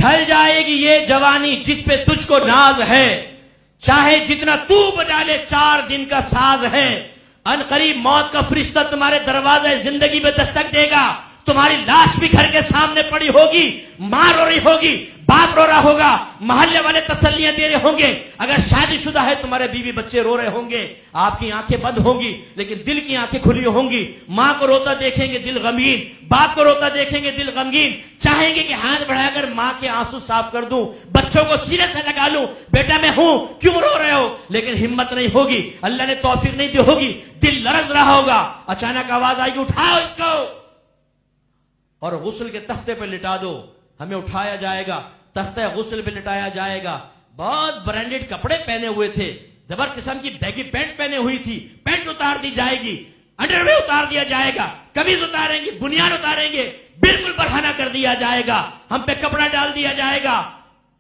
ڈھل جائے گی یہ جوانی جس پہ تجھ کو ناز ہے، چاہے جتنا تو بجا لے 4 دن کا ساز ہے، ان قریب موت کا فرشتہ تمہارے دروازے زندگی میں دستک دے گا، تمہاری لاش بھی گھر کے سامنے پڑی ہوگی، ماں رو رہی ہوگی، باپ رو رہا ہوگا، محلے والے تسلیاں دے رہے ہوں گے، اگر شادی شدہ ہے تمہارے بیوی بچے رو رہے ہوں گے، آپ کی آنکھیں بند ہوں گی لیکن دل کی آنکھیں کھلی ہوں گی، ماں کو روتا دیکھیں گے دل غمگین، باپ کو روتا دیکھیں گے دل غمگین، چاہیں گے کہ ہاتھ بڑھا کر ماں کے آنسو صاف کر دوں، بچوں کو سینے سے لگا لوں، بیٹا میں ہوں کیوں رو رہے ہو، لیکن ہمت نہیں ہوگی، اللہ نے توفیق نہیں دی ہوگی، دل لرز رہا ہوگا، اچانک آواز آئے گی اٹھاؤ اس کو اور غسل کے تختے پہ لٹا دو، ہمیں اٹھایا جائے گا، تختہ غسل پہ لٹایا جائے گا، بہت برانڈڈ کپڑے پہنے ہوئے تھے، زبر قسم کی بیگی پینٹ پہنے ہوئی تھی، پینٹ اتار دی جائے گی، انڈرویئر اتار دیا جائے گا، قمیض اتاریں گے، بنیان اتاریں گے، بالکل برہنہ کر دیا جائے گا، ہم پہ کپڑا ڈال دیا جائے گا،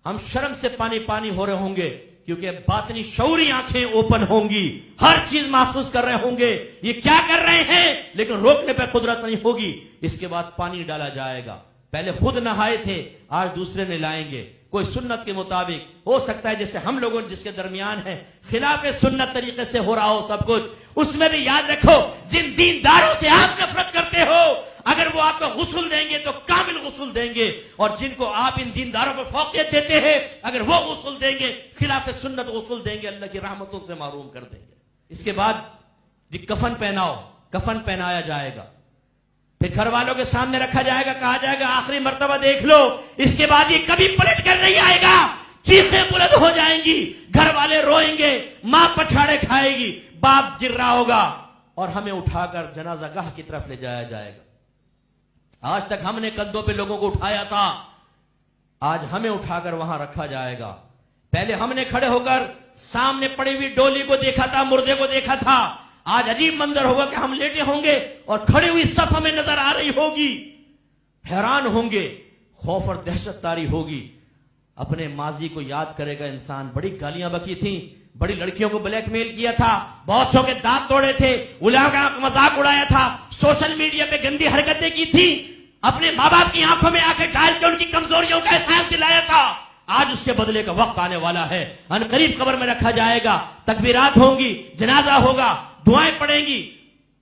ہم شرم سے پانی پانی ہو رہے ہوں گے کیونکہ باطنی شعوری آنکھیں اوپن ہوں گی، ہر چیز محسوس کر رہے ہوں گے، یہ کیا کر رہے ہیں لیکن روکنے پہ قدرت نہیں ہوگی، اس کے بعد پانی ڈالا جائے گا، پہلے خود نہائے تھے آج دوسرے نے لائیں گے، کوئی سنت کے مطابق ہو سکتا ہے جیسے ہم لوگوں جس کے درمیان ہے خلاف سنت طریقے سے ہو رہا ہو سب کچھ، اس میں بھی یاد رکھو جن دینداروں سے آپ نفرت کرتے ہو اگر وہ آپ کو غسل دیں گے تو کامل غسل دیں گے، اور جن کو آپ ان دینداروں پر فوقیت دیتے ہیں اگر وہ غسل دیں گے خلاف سنت غسل دیں گے اللہ کی رحمتوں سے محروم کر دیں گے۔ اس کے بعد جی کفن پہناؤ، کفن پہنایا جائے گا، پھر گھر والوں کے سامنے رکھا جائے گا، کہا جائے گا آخری مرتبہ دیکھ لو، اس کے بعد یہ کبھی پلٹ کر نہیں آئے گا، چیخیں بلند ہو جائیں گی، گھر والے روئیں گے، ماں پچھاڑے کھائے گی، باپ گر رہا ہوگا اور ہمیں اٹھا کر جنازہ گاہ کی طرف لے جایا جائے گا۔ آج تک ہم نے کندھوں پہ لوگوں کو اٹھایا تھا، آج ہمیں اٹھا کر وہاں رکھا جائے گا، پہلے ہم نے کھڑے ہو کر سامنے پڑی ہوئی ڈولی کو دیکھا تھا، مردے کو دیکھا تھا، آج عجیب منظر ہوگا کہ ہم لیٹے ہوں گے اور کھڑی ہوئی صف ہمیں نظر آ رہی ہوگی، حیران ہوں گے، خوف اور دہشت طاری ہوگی، اپنے ماضی کو یاد کرے گا انسان، بڑی گالیاں بکی تھیں، بڑی لڑکیوں کو بلیک میل کیا تھا، بہت سو کے دانت توڑے تھے، علماء کا مذاق اڑایا تھا، سوشل میڈیا پہ گندی حرکتیں کی تھی، اپنے ماں باپ کی آنکھوں میں آ کے ڈال کے ان کی کمزوریوں کا احساس دلایا تھا، آج اس کے بدلے کا وقت آنے والا ہے، ان قریب قبر میں رکھا جائے گا، تکبیرات ہوں گی، جنازہ ہوگا، دعائیں پڑیں گی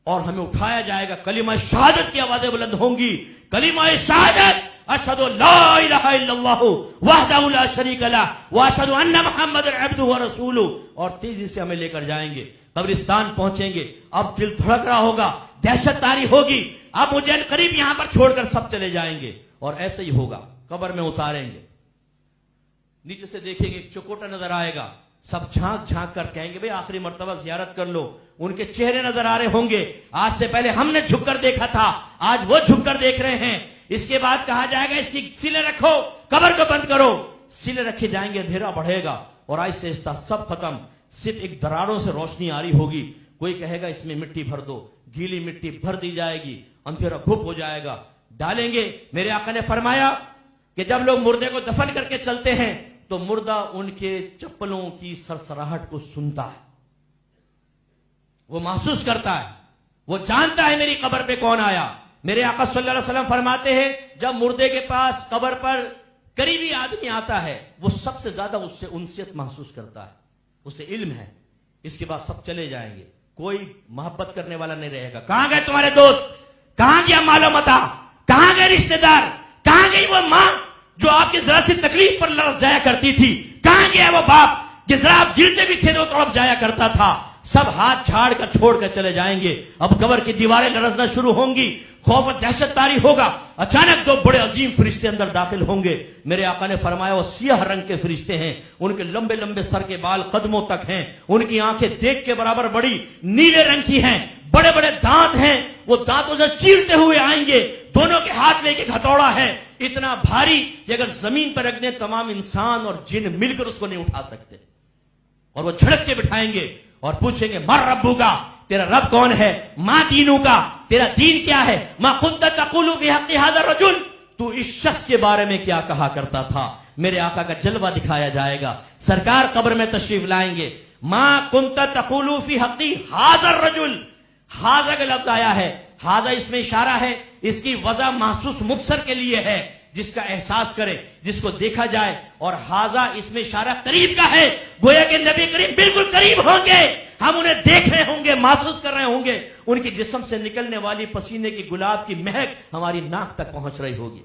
اور ہمیں اٹھایا جائے گا، کلمہ شہادت کی آوازیں بلند ہوں گی، کلمہ شہادت اشہد لا الہ الا اللہ وحدہ لا شریک لہ واشہد ان محمد عبدہ ورسولہ، اور تیزی سے ہمیں لے کر جائیں گے، قبرستان پہنچیں گے، اب دل دھڑک رہا ہوگا، دہشت طاری ہوگی، اب مجھے ان قریب یہاں پر چھوڑ کر سب چلے جائیں گے، اور ایسے ہی ہوگا، قبر میں اتاریں گے، نیچے سے دیکھیں گے چکوٹا نظر آئے گا، سب جھانک جھانک کر کہیں گے بھئی آخری مرتبہ زیارت کر لو، ان کے چہرے نظر آ رہے ہوں گے، آج سے پہلے ہم نے جھک کر دیکھا تھا، آج وہ جھک کر دیکھ رہے ہیں، اس کے بعد کہا جائے گا اس کی سیلے رکھو، قبر کو بند کرو، سیلے رکھے جائیں گے، اندھیرا بڑھے گا اور آہستہ آہستہ سب ختم، صرف ایک دراڑوں سے روشنی آ رہی ہوگی، کوئی کہے گا اس میں مٹی بھر دو، گیلی مٹی بھر دی جائے گی، اندھیرا گھپ ہو جائے گا، ڈالیں گے، میرے آقا نے فرمایا کہ جب لوگ مردے کو دفن کر کے چلتے ہیں تو مردہ ان کے چپلوں کی سرسراہٹ کو سنتا ہے، وہ محسوس کرتا ہے، وہ جانتا ہے میری قبر پہ کون آیا، میرے آقا صلی اللہ علیہ وسلم فرماتے ہیں جب مردے کے پاس قبر پر قریبی آدمی آتا ہے وہ سب سے زیادہ اس سے انسیت محسوس کرتا ہے، اسے علم ہے، اس کے بعد سب چلے جائیں گے، کوئی محبت کرنے والا نہیں رہے گا، کہاں گئے تمہارے دوست، کہاں گیا مال و متا، کہاں گئے رشتہ دار، کہاں گئی وہ ماں جو آپ کی ذرا سی تکلیف پر لرز جایا کرتی تھی، کہاں گیا وہ باپ کہ ذرا آپ گرتے بھی تھے تو تڑپ جایا کرتا تھا، سب ہاتھ جھاڑ کر چھوڑ کر چلے جائیں گے، اب قبر کی دیواریں لرزنا شروع ہوں گی، خوف و دہشت طاری ہوگا، اچانک دو بڑے عظیم فرشتے اندر داخل ہوں گے، میرے آقا نے فرمایا وہ سیاہ رنگ کے فرشتے ہیں، ان کے لمبے لمبے سر کے بال قدموں تک ہیں، ان کی آنکھیں دیکھ کے برابر بڑی نیلے رنگ کی ہیں، بڑے بڑے دانت ہیں، وہ دانتوں سے چیرتے ہوئے آئیں گے، دونوں کے ہاتھ میں ایک ہتھوڑا ہے، اتنا بھاری کہ اگر زمین پر رکھ دیں تمام انسان اور جن مل کر اس کو نہیں اٹھا سکتے، اور وہ جھڑک کے بٹھائیں گے اور پوچھیں گے مر ربو کا، تیرا رب کون ہے، ماں دینوں کا، تیرا دین کیا ہے، ما کنت تقول فی حق ھذا الرجل، تو اس شخص کے بارے میں کیا کہا کرتا تھا، میرے آقا کا جلوہ دکھایا جائے گا، سرکار قبر میں تشریف لائیں گے، ما کنت تقول فی حق ھذا الرجل، ھذا کا لفظ آیا ہے، ھذا اس میں اشارہ ہے، اس کی وضع محسوس مبصر کے لیے ہے، جس کا احساس کرے، جس کو دیکھا جائے. اور حاضہ اس میں اشارہ قریب کا ہے، گویا کہ نبی کریم بالکل قریب ہوں گے، ہم انہیں دیکھ رہے ہوں گے، محسوس کر رہے ہوں گے، ان کے جسم سے نکلنے والی پسینے کی گلاب کی مہک ہماری ناک تک پہنچ رہی ہوگی.